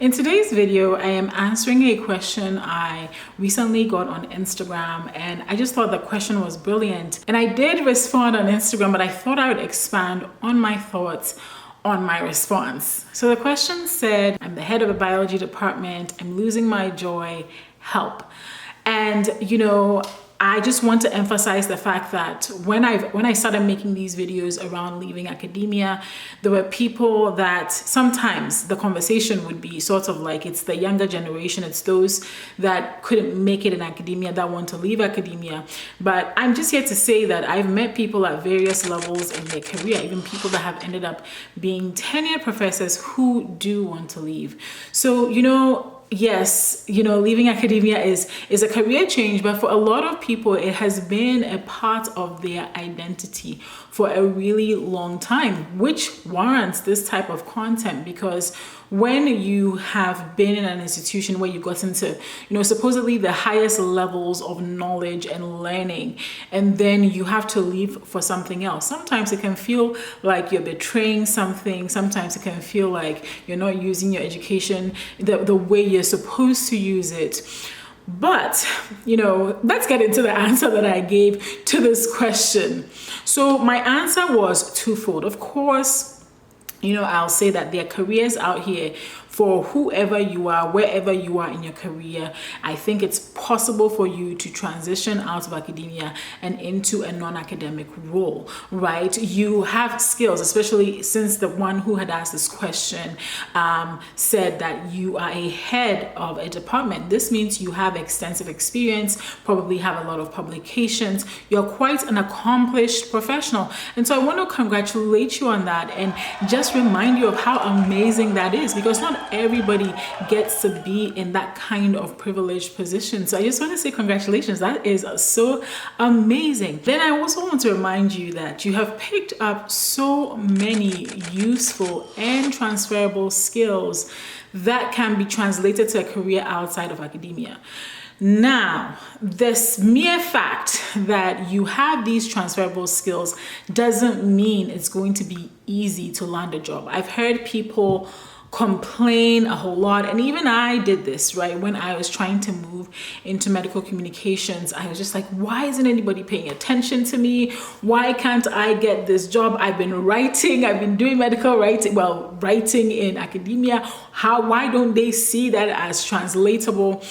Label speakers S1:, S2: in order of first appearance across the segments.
S1: In today's video, I am answering a question I recently got on Instagram, and I just thought the question was brilliant. And I did respond on Instagram, but I thought I would expand on my thoughts on my response. So the question said, I'm the head of a biology department, I'm losing my joy, help. And I just want to emphasize the fact that when I started making these videos around leaving academia, there were people that sometimes the conversation would be sort of like it's the younger generation, it's those that couldn't make it in academia that want to leave academia. But I'm just here to say that I've met people at various levels in their career, even people that have ended up being tenured professors who do want to leave. So, yes, leaving academia is a career change, but for a lot of people, it has been a part of their identity for a really long time, which warrants this type of content. Because when you have been in an institution where you got into, supposedly the highest levels of knowledge and learning, and then you have to leave for something else, sometimes it can feel like you're betraying something. Sometimes it can feel like you're not using your education the way you're supposed to use it. But, let's get into the answer that I gave to this question. So my answer was twofold. Of course, I'll say that there are careers out here for whoever you are, wherever you are in your career. I think it's possible for you to transition out of academia and into a non-academic role, right? You have skills, especially since the one who had asked this question said that you are a head of a department. This means you have extensive experience, probably have a lot of publications. You're quite an accomplished professional. And so I want to congratulate you on that and just remind you of how amazing that is, because not everybody gets to be in that kind of privileged position. So I just want to say congratulations. That is so amazing. Then I also want to remind you that you have picked up so many useful and transferable skills that can be translated to a career outside of academia. Now, this mere fact that you have these transferable skills doesn't mean it's going to be easy to land a job. I've heard people complain a whole lot, and even I did this, right? When I was trying to move into medical communications, I was just like, why isn't anybody paying attention to me? Why can't I get this job? I've been doing medical writing, writing in academia. Why don't they see that as translatable?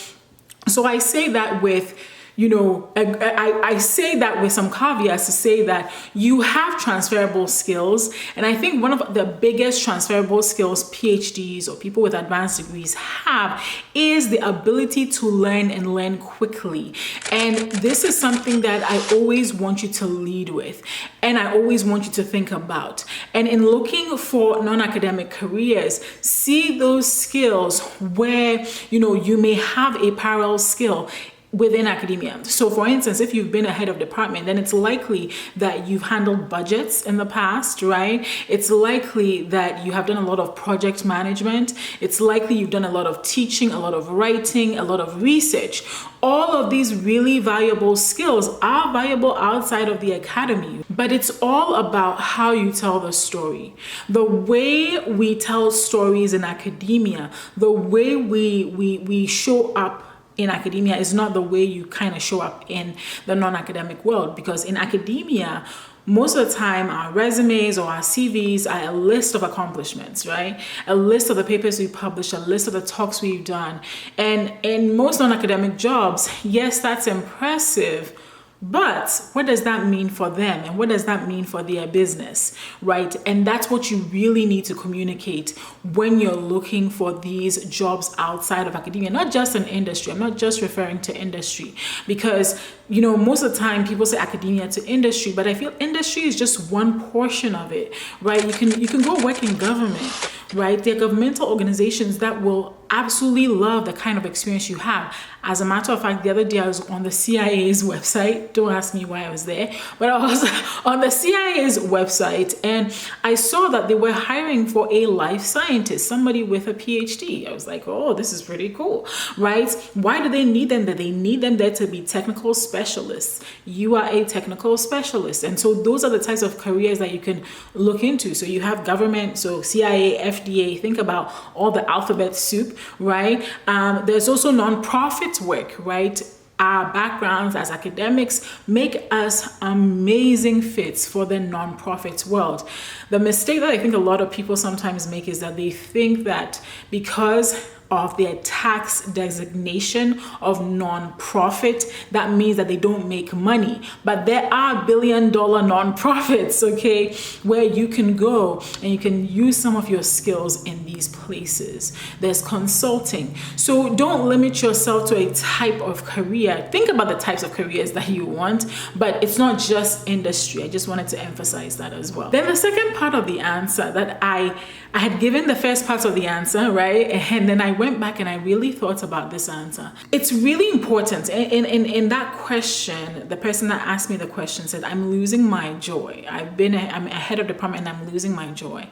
S1: So I say that with I say that with some caveats to say that you have transferable skills. And I think one of the biggest transferable skills PhDs or people with advanced degrees have is the ability to learn and learn quickly. And this is something that I always want you to lead with, and I always want you to think about. And in looking for non-academic careers, see those skills where, you may have a parallel skill within academia. So for instance, if you've been a head of department, then it's likely that you've handled budgets in the past, right? It's likely that you have done a lot of project management. It's likely you've done a lot of teaching, a lot of writing, a lot of research. All of these really valuable skills are valuable outside of the academy, but it's all about how you tell the story. The way we tell stories in academia, the way we show up in academia is not the way you kind of show up in the non-academic world. Because in academia, most of the time our resumes or our CVs are a list of accomplishments, right? A list of the papers we published, a list of the talks we've done. And in most non-academic jobs, yes, that's impressive, but what does that mean for them? And what does that mean for their business, right? And that's what you really need to communicate when you're looking for these jobs outside of academia, not just in industry. I'm not just referring to industry, because, most of the time people say academia to industry, but I feel industry is just one portion of it, right? You can go work in government, right? There are governmental organizations that will absolutely love the kind of experience you have. As a matter of fact, the other day I was on the CIA's website. Don't ask me why I was there, but I was on the CIA's website and I saw that they were hiring for a life scientist, somebody with a PhD. I was like, oh, this is pretty cool, right? Why do they need them there? They need them there to be technical specialists. You are a technical specialist. And so those are the types of careers that you can look into. So you have government, so CIA, FDA, think about all the alphabet soup. right? There's also nonprofit work, right? Our backgrounds as academics make us amazing fits for the nonprofit world. The mistake that I think a lot of people sometimes make is that they think that because of their tax designation of non-profit, that means that they don't make money. But there are billion-dollar nonprofits, okay, where you can go and you can use some of your skills in these places. There's consulting. So don't limit yourself to a type of career. Think about the types of careers that you want, but it's not just industry. I just wanted to emphasize that as well. Then the second part of the answer that I had given the first part of the answer, right? And then I went back and I really thought about this answer. It's really important. In that question, the person that asked me the question said, I'm losing my joy. I'm ahead of the department and I'm losing my joy.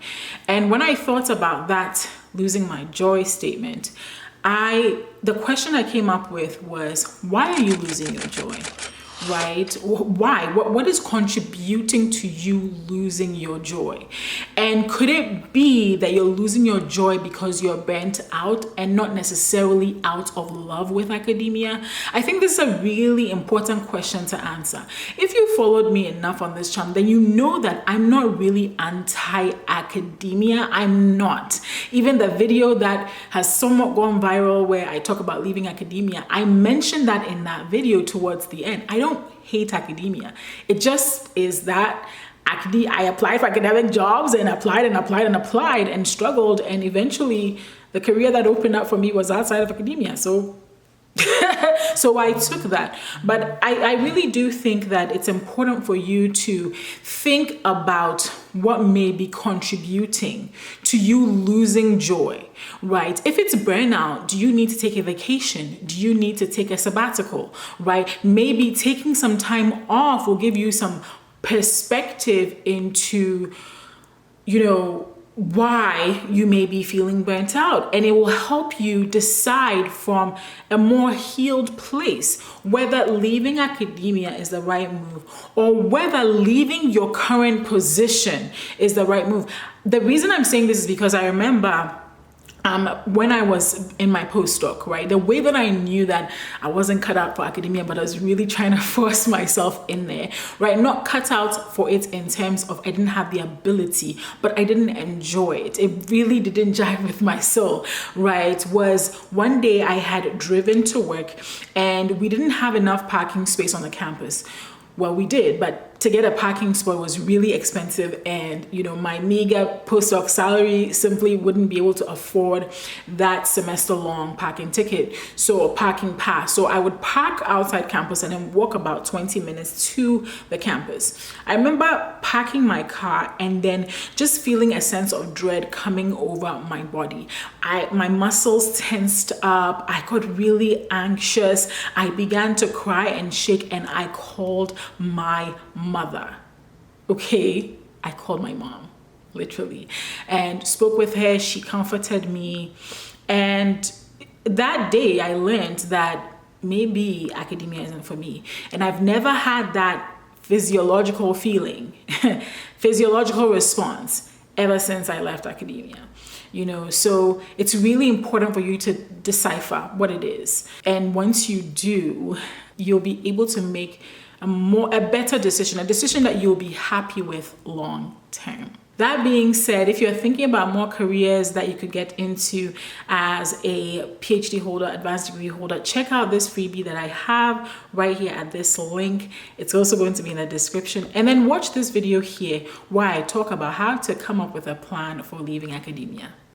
S1: And when I thought about that losing my joy statement, the question I came up with was, why are you losing your joy? Right? Why? What is contributing to you losing your joy? And could it be that you're losing your joy because you're burnt out and not necessarily out of love with academia? I think this is a really important question to answer. If you followed me enough on this channel, then you know that I'm not really anti-academia. I'm not. Even the video that has somewhat gone viral where I talk about leaving academia, I mentioned that in that video towards the end. I don't hate academia. It just is that I applied for academic jobs and applied and struggled, and eventually the career that opened up for me was outside of academia. So I took that. But I really do think that it's important for you to think about what may be contributing to you losing joy, right? If it's burnout, do you need to take a vacation? Do you need to take a sabbatical, right? Maybe taking some time off will give you some perspective into, why you may be feeling burnt out, and it will help you decide from a more healed place whether leaving academia is the right move or whether leaving your current position is the right move. The reason I'm saying this is because I remember when I was in my postdoc, right, the way that I knew that I wasn't cut out for academia, but I was really trying to force myself in there, right? Not cut out for it in terms of I didn't have the ability, but I didn't enjoy it. It really didn't jive with my soul, right? Was one day I had driven to work and we didn't have enough parking space on the campus. Well, we did, but to get a parking spot was really expensive, and my meager postdoc salary simply wouldn't be able to afford that semester-long parking ticket, so a parking pass. So I would park outside campus and then walk about 20 minutes to the campus. I remember parking my car and then just feeling a sense of dread coming over my body. My muscles tensed up. I got really anxious. I began to cry and shake, and I called my mother. Okay, I called my mom, literally, and spoke with her. She comforted me, and that day I learned that maybe academia isn't for me. And I've never had that physiological feeling, physiological response ever since I left academia. So it's really important for you to decipher what it is, and once you do, you'll be able to make a better decision, a decision that you'll be happy with long term. That being said, if you're thinking about more careers that you could get into as a PhD holder, advanced degree holder, check out this freebie that I have right here at this link. It's also going to be in the description. And then watch this video here where I talk about how to come up with a plan for leaving academia.